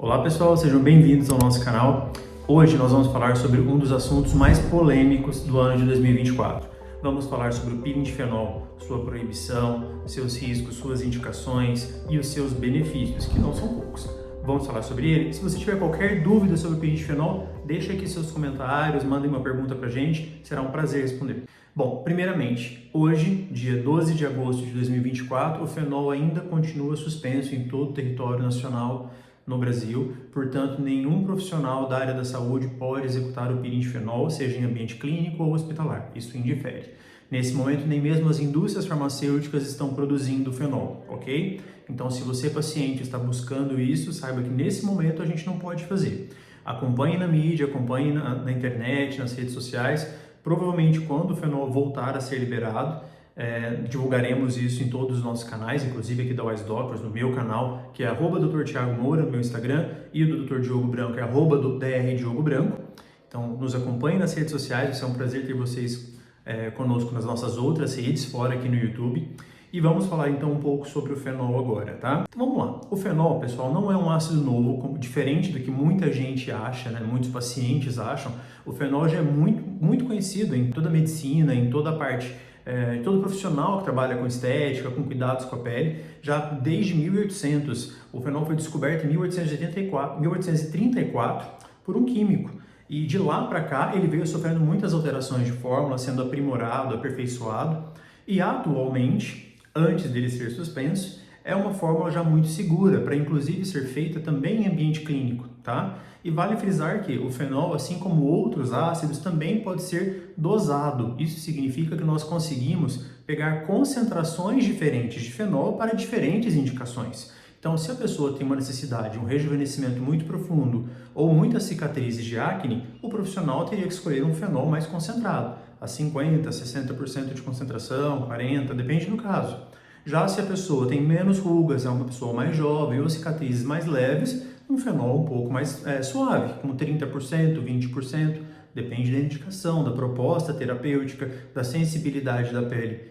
Olá pessoal, sejam bem-vindos ao nosso canal. Hoje nós vamos falar sobre um dos assuntos mais polêmicos do ano de 2024. Vamos falar sobre o peeling de fenol, sua proibição, seus riscos, suas indicações e os seus benefícios, que não são poucos. Vamos falar sobre ele. Se você tiver qualquer dúvida sobre o peeling de fenol, deixa aqui seus comentários, mandem uma pergunta pra gente, será um prazer responder. Bom, primeiramente, hoje, dia 12 de agosto de 2024, o fenol ainda continua suspenso em todo o território nacional no Brasil, portanto, nenhum profissional da área da saúde pode executar o peeling de fenol, seja em ambiente clínico ou hospitalar, isso indifere. Nesse momento, nem mesmo as indústrias farmacêuticas estão produzindo fenol, ok? Então, se você, paciente, está buscando isso, saiba que nesse momento a gente não pode fazer. Acompanhe na mídia, acompanhe na internet, nas redes sociais. Provavelmente, quando o fenol voltar a ser liberado, divulgaremos isso em todos os nossos canais, inclusive aqui da Wise Doctors, no meu canal, que é @Dr. Thiago Moura, no meu Instagram, e o do Dr. Diogo Branco, é @Dr. Diogo Branco. Então, nos acompanhem nas redes sociais, vai ser um prazer ter vocês conosco nas nossas outras redes, fora aqui no YouTube. E vamos falar então um pouco sobre o fenol agora, tá? Então vamos lá. O fenol, pessoal, não é um ácido novo, diferente do que muita gente acha, né? Muitos pacientes acham. O fenol já é muito conhecido em toda a medicina, em toda a parte, todo profissional que trabalha com estética, com cuidados com a pele. Já desde 1800, o fenol foi descoberto em 1834 por um químico. E de lá para cá, ele veio sofrendo muitas alterações de fórmula, sendo aprimorado, aperfeiçoado. E atualmente, antes dele ser suspenso, é uma fórmula já muito segura, para inclusive ser feita também em ambiente clínico, tá? E vale frisar que o fenol, assim como outros ácidos, também pode ser dosado. Isso significa que nós conseguimos pegar concentrações diferentes de fenol para diferentes indicações. Então, se a pessoa tem uma necessidade de um rejuvenescimento muito profundo ou muitas cicatrizes de acne, o profissional teria que escolher um fenol mais concentrado, a 50%, 60% de concentração, 40%, depende do caso. Já se a pessoa tem menos rugas, é uma pessoa mais jovem ou cicatrizes mais leves, um fenol um pouco mais suave, como 30%, 20%, depende da indicação, da proposta terapêutica, da sensibilidade da pele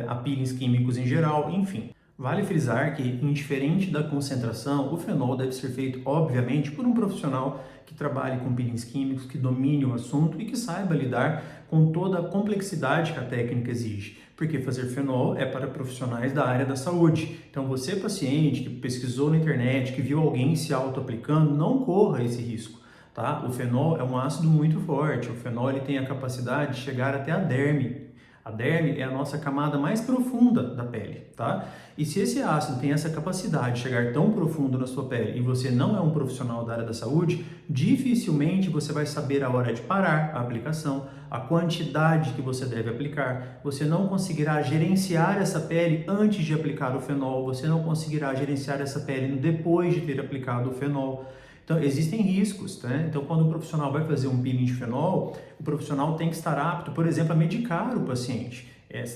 a peelings químicos em geral, enfim. Vale frisar que, indiferente da concentração, o fenol deve ser feito, obviamente, por um profissional que trabalhe com peelings químicos, que domine o assunto e que saiba lidar com toda a complexidade que a técnica exige. Porque fazer fenol é para profissionais da área da saúde. Então, você, paciente, que pesquisou na internet, que viu alguém se auto-aplicando, não corra esse risco. Tá? O fenol é um ácido muito forte. O fenol ele tem a capacidade de chegar até a derme. A derme é a nossa camada mais profunda da pele, tá? E se esse ácido tem essa capacidade de chegar tão profundo na sua pele e você não é um profissional da área da saúde, dificilmente você vai saber a hora de parar a aplicação, a quantidade que você deve aplicar. Você não conseguirá gerenciar essa pele antes de aplicar o fenol, você não conseguirá gerenciar essa pele depois de ter aplicado o fenol. Então, existem riscos, né? Então, quando o profissional vai fazer um peeling de fenol, o profissional tem que estar apto, por exemplo, a medicar o paciente.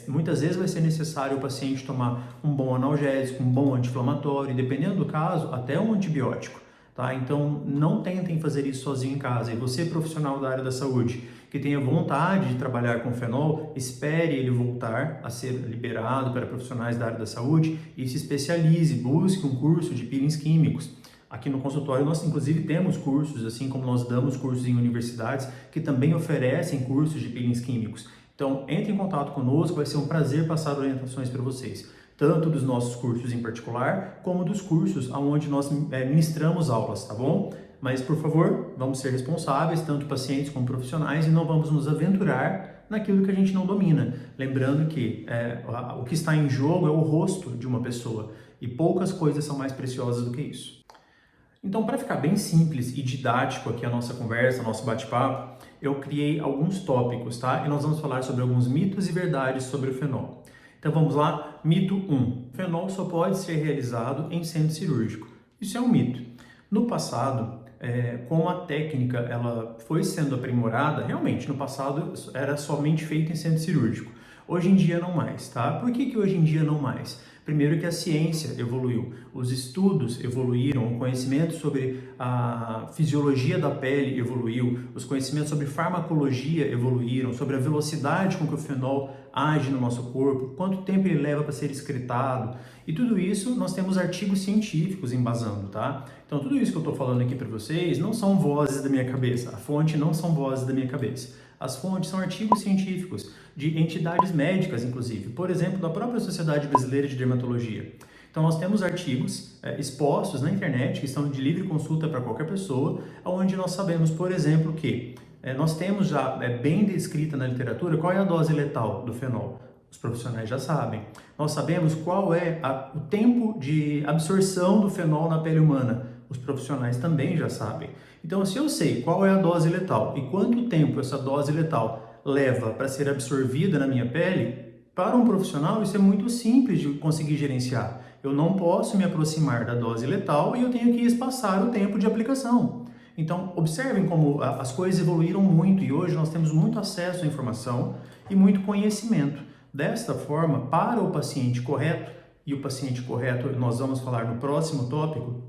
Muitas vezes vai ser necessário o paciente tomar um bom analgésico, um bom anti-inflamatório, e dependendo do caso, até um antibiótico, tá? Então, não tentem fazer isso sozinho em casa. E você, profissional da área da saúde, que tenha vontade de trabalhar com fenol, espere ele voltar a ser liberado para profissionais da área da saúde e se especialize, busque um curso de peelings químicos. Aqui no consultório nós inclusive temos cursos, assim como nós damos cursos em universidades que também oferecem cursos de peelings químicos. Então, entre em contato conosco, vai ser um prazer passar orientações para vocês, tanto dos nossos cursos em particular, como dos cursos onde nós ministramos aulas, tá bom? Mas, por favor, vamos ser responsáveis, tanto pacientes como profissionais, e não vamos nos aventurar naquilo que a gente não domina. Lembrando que o que está em jogo é o rosto de uma pessoa, e poucas coisas são mais preciosas do que isso. Então, para ficar bem simples e didático aqui a nossa conversa, nosso bate-papo, eu criei alguns tópicos, tá? E nós vamos falar sobre alguns mitos e verdades sobre o fenol. Então, vamos lá. Mito 1. O fenol só pode ser realizado em centro cirúrgico. Isso é um mito. No passado, como a técnica ela foi sendo aprimorada, realmente, no passado era somente feito em centro cirúrgico. Hoje em dia não mais, tá? Por que hoje em dia não mais? Primeiro que a ciência evoluiu, os estudos evoluíram, o conhecimento sobre a fisiologia da pele evoluiu, os conhecimentos sobre farmacologia evoluíram, sobre a velocidade com que o fenol age no nosso corpo, quanto tempo ele leva para ser excretado, e tudo isso nós temos artigos científicos embasando, tá? Então tudo isso que eu estou falando aqui para vocês não são vozes da minha cabeça, a fonte não são vozes da minha cabeça. As fontes são artigos científicos de entidades médicas, inclusive, por exemplo, da própria Sociedade Brasileira de Dermatologia. Então, nós temos artigos expostos na internet, que estão de livre consulta para qualquer pessoa, onde nós sabemos, por exemplo, que nós temos já bem descrita na literatura qual é a dose letal do fenol. Os profissionais já sabem. Nós sabemos qual é o tempo de absorção do fenol na pele humana. Os profissionais também já sabem. Então, se eu sei qual é a dose letal e quanto tempo essa dose letal leva para ser absorvida na minha pele, para um profissional isso é muito simples de conseguir gerenciar. Eu não posso me aproximar da dose letal e eu tenho que espaçar o tempo de aplicação. Então, observem como as coisas evoluíram muito e hoje nós temos muito acesso à informação e muito conhecimento. Desta forma, para o paciente correto, e o paciente correto nós vamos falar no próximo tópico,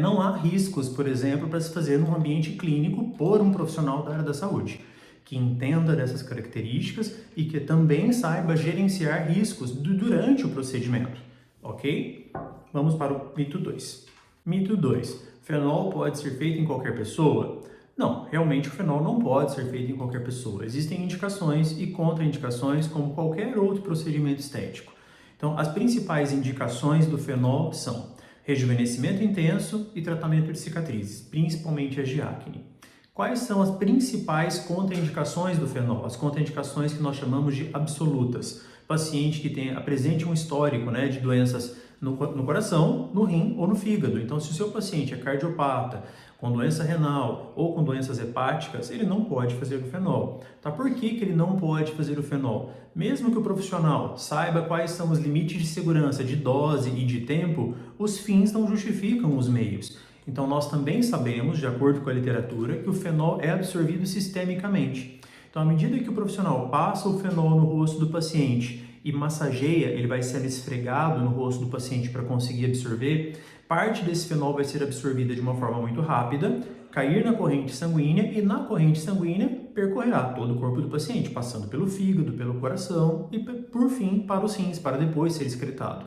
não há riscos, por exemplo, para se fazer num ambiente clínico por um profissional da área da saúde, que entenda dessas características e que também saiba gerenciar riscos durante o procedimento. Ok? Vamos para o mito 2. Mito 2. Fenol pode ser feito em qualquer pessoa? Não, realmente o fenol não pode ser feito em qualquer pessoa. Existem indicações e contraindicações como qualquer outro procedimento estético. Então, as principais indicações do fenol são rejuvenescimento intenso e tratamento de cicatrizes, principalmente as de acne. Quais são as principais contraindicações do fenol? As contraindicações que nós chamamos de absolutas. Paciente que apresente um histórico de doenças no coração, no rim ou no fígado. Então, se o seu paciente é cardiopata, com doença renal ou com doenças hepáticas, ele não pode fazer o fenol. Tá? Por que ele não pode fazer o fenol? Mesmo que o profissional saiba quais são os limites de segurança de dose e de tempo, os fins não justificam os meios. Então, nós também sabemos, de acordo com a literatura, que o fenol é absorvido sistemicamente. Então, à medida que o profissional passa o fenol no rosto do paciente e massageia, ele vai sendo esfregado no rosto do paciente para conseguir absorver, parte desse fenol vai ser absorvida de uma forma muito rápida, cair na corrente sanguínea e na corrente sanguínea percorrerá todo o corpo do paciente, passando pelo fígado, pelo coração e, por fim, para os rins, para depois ser excretado.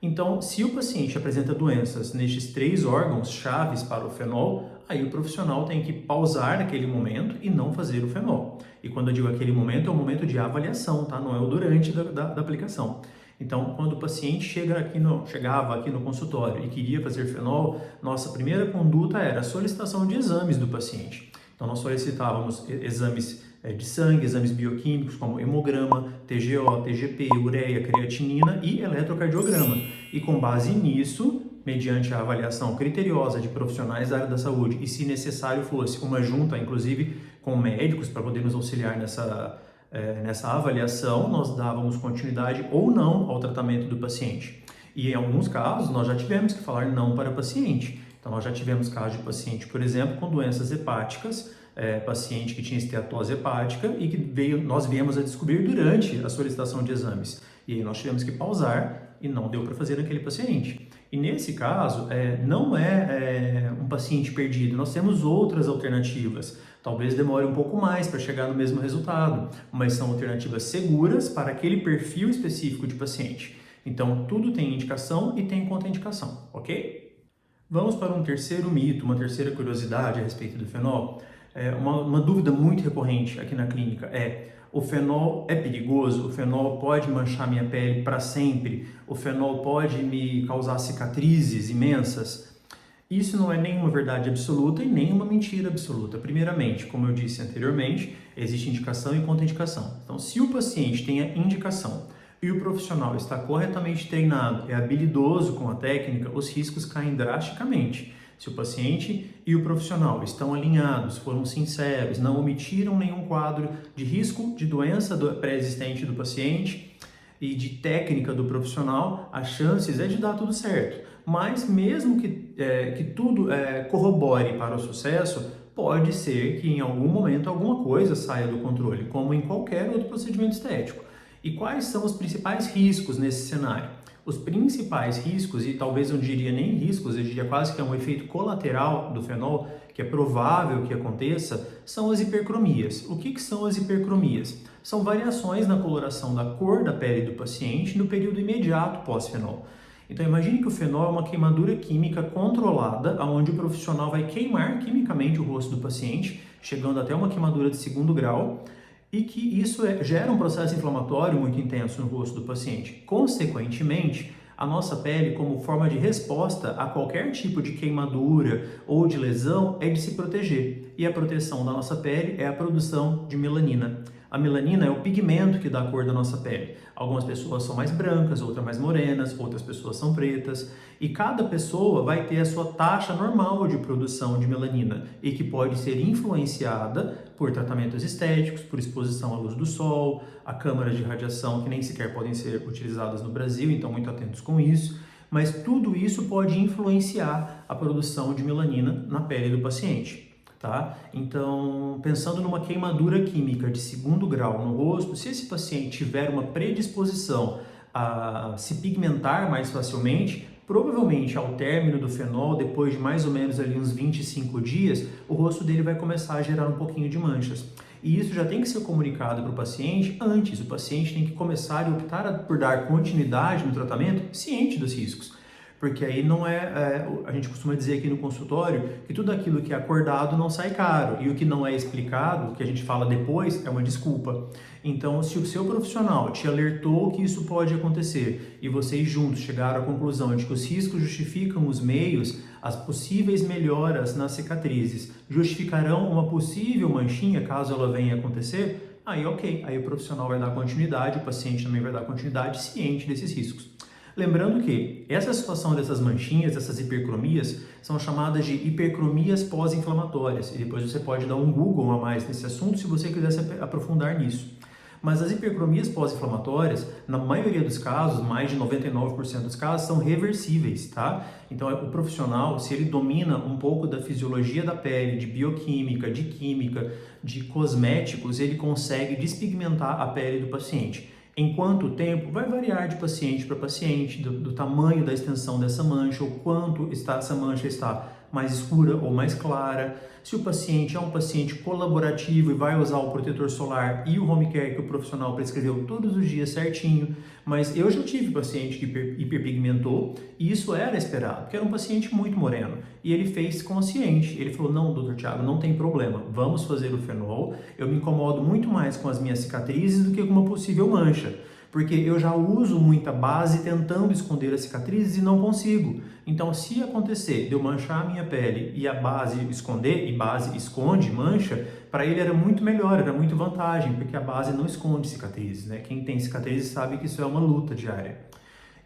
Então, se o paciente apresenta doenças nestes 3 órgãos chaves para o fenol, aí o profissional tem que pausar naquele momento e não fazer o fenol. E quando eu digo aquele momento, é o momento de avaliação, tá? Não é o durante da aplicação. Então, quando o paciente chegava aqui no consultório e queria fazer fenol, nossa primeira conduta era a solicitação de exames do paciente. Então, nós solicitávamos exames de sangue, exames bioquímicos como hemograma, TGO, TGP, ureia, creatinina e eletrocardiograma. E com base nisso, mediante a avaliação criteriosa de profissionais da área da saúde e, se necessário fosse, uma junta, inclusive, com médicos para poder nos auxiliar nessa avaliação, nós dávamos continuidade ou não ao tratamento do paciente. E em alguns casos, nós já tivemos que falar não para o paciente. Então, nós já tivemos casos de paciente, por exemplo, com doenças hepáticas, paciente que tinha esteatose hepática e que nós viemos a descobrir durante a solicitação de exames. E aí nós tivemos que pausar e não deu para fazer naquele paciente. E nesse caso, não é um paciente perdido, nós temos outras alternativas. Talvez demore um pouco mais para chegar no mesmo resultado, mas são alternativas seguras para aquele perfil específico de paciente. Então, tudo tem indicação e tem contraindicação, ok? Vamos para um terceiro mito, uma terceira curiosidade a respeito do fenol. Uma dúvida muito recorrente aqui na clínica é: o fenol é perigoso? O fenol pode manchar minha pele para sempre? O fenol pode me causar cicatrizes imensas? Isso não é nenhuma verdade absoluta e nem uma mentira absoluta. Primeiramente, como eu disse anteriormente, existe indicação e contraindicação. Então, se o paciente tem a indicação e o profissional está corretamente treinado, é habilidoso com a técnica, os riscos caem drasticamente. Se o paciente e o profissional estão alinhados, foram sinceros, não omitiram nenhum quadro de risco de doença pré-existente do paciente e de técnica do profissional, as chances é de dar tudo certo. Mas mesmo que tudo corrobore para o sucesso, pode ser que em algum momento alguma coisa saia do controle, como em qualquer outro procedimento estético. E quais são os principais riscos nesse cenário? Os principais riscos, e talvez eu não diria nem riscos, eu diria quase que é um efeito colateral do fenol, que é provável que aconteça, são as hipercromias. O que são as hipercromias? São variações na coloração da cor da pele do paciente no período imediato pós-fenol. Então imagine que o fenol é uma queimadura química controlada, onde o profissional vai queimar quimicamente o rosto do paciente, chegando até uma queimadura de 2º grau, e que isso gera um processo inflamatório muito intenso no rosto do paciente. Consequentemente, a nossa pele, como forma de resposta a qualquer tipo de queimadura ou de lesão, é de se proteger. E a proteção da nossa pele é a produção de melanina. A melanina é o pigmento que dá a cor da nossa pele. Algumas pessoas são mais brancas, outras mais morenas, outras pessoas são pretas. E cada pessoa vai ter a sua taxa normal de produção de melanina e que pode ser influenciada por tratamentos estéticos, por exposição à luz do sol, a câmaras de radiação que nem sequer podem ser utilizadas no Brasil, então muito atentos com isso. Mas tudo isso pode influenciar a produção de melanina na pele do paciente. Tá? Então, pensando numa queimadura química de 2º grau no rosto, se esse paciente tiver uma predisposição a se pigmentar mais facilmente, provavelmente ao término do fenol, depois de mais ou menos ali uns 25 dias, o rosto dele vai começar a gerar um pouquinho de manchas. E isso já tem que ser comunicado para o paciente antes. O paciente tem que começar a optar por dar continuidade no tratamento ciente dos riscos. Porque aí não a gente costuma dizer aqui no consultório que tudo aquilo que é acordado não sai caro e o que não é explicado, o que a gente fala depois, é uma desculpa. Então, se o seu profissional te alertou que isso pode acontecer e vocês juntos chegaram à conclusão de que os riscos justificam os meios, as possíveis melhoras nas cicatrizes justificarão uma possível manchinha caso ela venha a acontecer, aí ok, aí o profissional vai dar continuidade, o paciente também vai dar continuidade ciente desses riscos. Lembrando que essa situação dessas manchinhas, dessas hipercromias, são chamadas de hipercromias pós-inflamatórias. E depois você pode dar um Google a mais nesse assunto se você quiser se aprofundar nisso. Mas as hipercromias pós-inflamatórias, na maioria dos casos, mais de 99% dos casos, são reversíveis, tá? Então, o profissional, se ele domina um pouco da fisiologia da pele, de bioquímica, de química, de cosméticos, ele consegue despigmentar a pele do paciente. Em quanto tempo? Vai variar de paciente para paciente, do tamanho da extensão dessa mancha, o quanto essa mancha está mais escura ou mais clara. Se o paciente é um paciente colaborativo e vai usar o protetor solar e o home care que o profissional prescreveu todos os dias certinho, mas eu já tive paciente que hiperpigmentou e isso era esperado, porque era um paciente muito moreno e ele fez consciente. Ele falou, não, doutor Thiago, não tem problema, vamos fazer o fenol, eu me incomodo muito mais com as minhas cicatrizes do que com uma possível mancha. Porque eu já uso muita base tentando esconder as cicatrizes e não consigo. Então, se acontecer de eu manchar a minha pele e a base esconder, e base esconde mancha, para ele era muito melhor, era muito vantagem, porque a base não esconde cicatrizes, né? Quem tem cicatrizes sabe que isso é uma luta diária.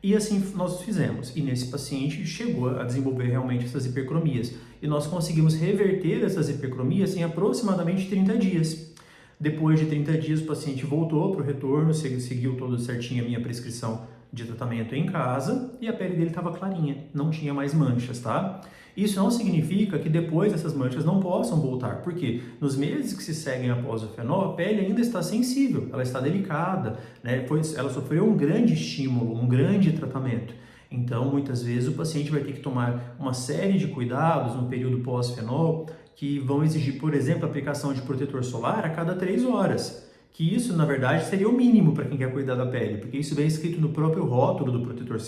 E assim nós fizemos, e nesse paciente chegou a desenvolver realmente essas hipercromias. E nós conseguimos reverter essas hipercromias em aproximadamente 30 dias. Depois de 30 dias, o paciente voltou para o retorno, seguiu todo certinho a minha prescrição de tratamento em casa e a pele dele estava clarinha, não tinha mais manchas, tá? Isso não significa que depois essas manchas não possam voltar, porque nos meses que se seguem após o fenol, a pele ainda está sensível, ela está delicada, né? Ela sofreu um grande estímulo, um grande tratamento. Então, muitas vezes, o paciente vai ter que tomar uma série de cuidados no período pós-fenol que vão exigir, por exemplo, a aplicação de protetor solar a cada 3 horas. Que isso, na verdade, seria o mínimo para quem quer cuidar da pele, porque isso vem escrito no próprio rótulo do protetor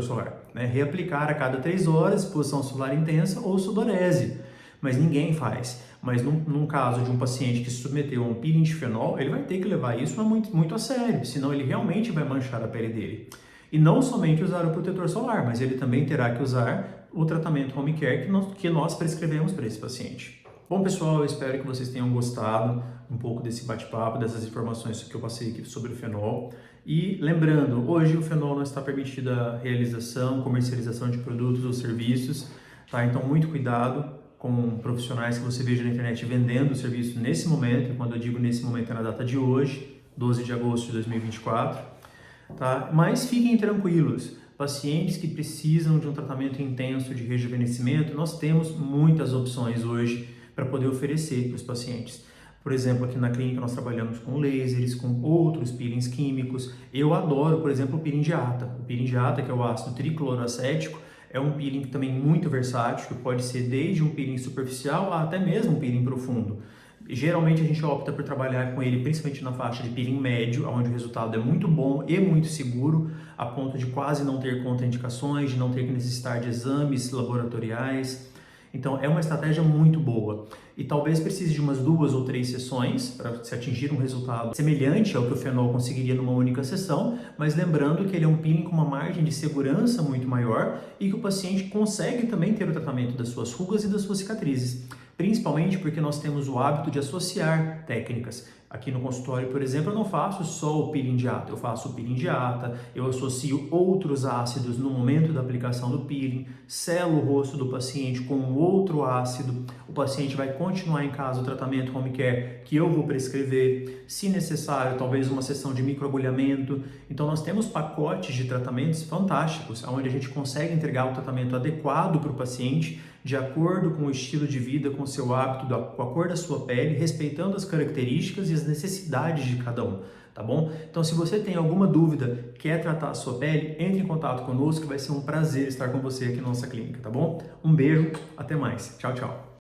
solar, né? Reaplicar a cada 3 horas, exposição solar intensa ou sudorese. Mas ninguém faz. Mas num caso de um paciente que se submeteu a um peeling de fenol, ele vai ter que levar isso muito, muito a sério, senão ele realmente vai manchar a pele dele. E não somente usar o protetor solar, mas ele também terá que usar o tratamento home care que nós prescrevemos para esse paciente. Bom, pessoal, eu espero que vocês tenham gostado um pouco desse bate-papo, dessas informações que eu passei aqui sobre o fenol. E lembrando, hoje o fenol não está permitida a realização, comercialização de produtos ou serviços, tá? Então, muito cuidado com profissionais que você veja na internet vendendo o serviço nesse momento, e quando eu digo nesse momento é na data de hoje, 12 de agosto de 2024, tá? Mas fiquem tranquilos. Pacientes que precisam de um tratamento intenso de rejuvenescimento, nós temos muitas opções hoje para poder oferecer para os pacientes. Por exemplo, aqui na clínica nós trabalhamos com lasers, com outros peelings químicos. Eu adoro, por exemplo, o peeling de ata. O peeling de ata, que é o ácido tricloroacético, é um peeling também muito versátil, que pode ser desde um peeling superficial até mesmo um peeling profundo. Geralmente a gente opta por trabalhar com ele principalmente na faixa de peeling médio, onde o resultado é muito bom e muito seguro, a ponto de quase não ter contraindicações, de não ter que necessitar de exames laboratoriais. Então é uma estratégia muito boa e talvez precise de umas 2 ou 3 sessões para se atingir um resultado semelhante ao que o fenol conseguiria numa única sessão, mas lembrando que ele é um peeling com uma margem de segurança muito maior e que o paciente consegue também ter o tratamento das suas rugas e das suas cicatrizes. Principalmente porque nós temos o hábito de associar técnicas. Aqui no consultório, por exemplo, eu não faço só o peeling de ata, eu faço o peeling de ata, eu associo outros ácidos no momento da aplicação do peeling, selo o rosto do paciente com outro ácido, o paciente vai continuar em casa o tratamento home care que eu vou prescrever, se necessário, talvez uma sessão de microagulhamento. Então nós temos pacotes de tratamentos fantásticos, onde a gente consegue entregar o tratamento adequado para o paciente, de acordo com o estilo de vida, com o seu hábito, com a cor da sua pele, respeitando as características e as necessidades de cada um, tá bom? Então, se você tem alguma dúvida, quer tratar a sua pele, entre em contato conosco, que vai ser um prazer estar com você aqui na nossa clínica, tá bom? Um beijo, até mais. Tchau, tchau.